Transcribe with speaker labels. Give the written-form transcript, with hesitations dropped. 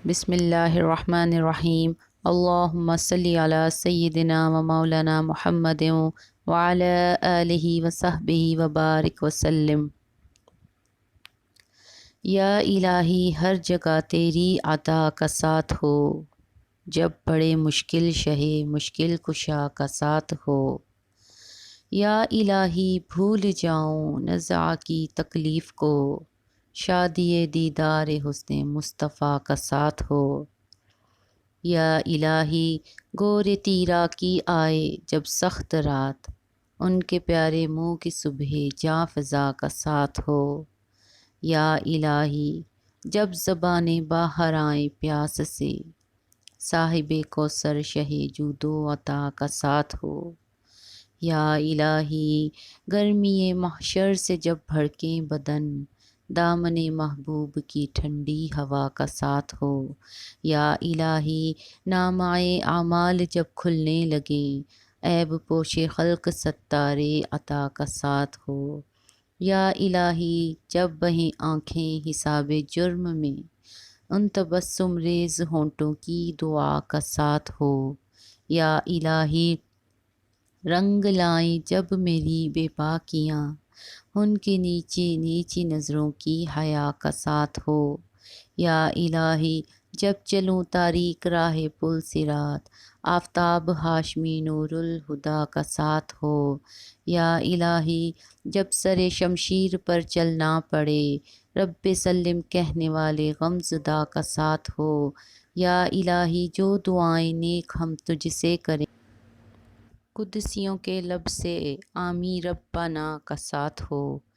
Speaker 1: بسم اللہ الرحمن الرحیم۔ اللہم صلی علی سیدنا و مولانا محمد وعلی آلہ وصحبہ وبارک وسلم۔ یا الہی ہر جگہ تیری عطا کا ساتھ ہو، جب پڑے مشکل شہ مشکل کشا کا ساتھ ہو۔ یا الہی بھول جاؤں نزع کی تکلیف کو، شادی دیدار حسن مصطفیٰ کا ساتھ ہو۔ یا الہی گور تیرا کی آئے جب سخت رات، ان کے پیارے منہ کی صبح جاں فضا کا ساتھ ہو۔ یا الہی جب زبانیں باہر آئیں پیاس سے، صاحب کوثر شہ جود و عطا کا ساتھ ہو۔ یا الہی گرمی محشر سے جب بھڑکیں بدن، دامن محبوب کی ٹھنڈی ہوا کا ساتھ ہو۔ یا الہی نامہ اعمال جب کھلنے لگیں، عیب پوش خلق ستار عطا کا ساتھ ہو۔ یا الہی جب بہیں آنکھیں حساب جرم میں، ان تبسم ریز ہونٹوں کی دعا کا ساتھ ہو۔ یا الہی رنگ لائیں جب میری بے باکیاں، ان کے نیچے نیچی نظروں کی حیا کا ساتھ ہو۔ یا الہی جب چلوں تاریک راہ پل صراط، آفتاب ہاشمی نور الہدیٰ کا ساتھ ہو۔ یا الہی جب سر شمشیر پر چلنا پڑے، رب سلم کہنے والے غمزدہ کا ساتھ ہو۔ یا الہی جو دعائیں نیک ہم تجھ سے کریں، قدسیوں کے لب سے آمین ربنا کا ساتھ ہو۔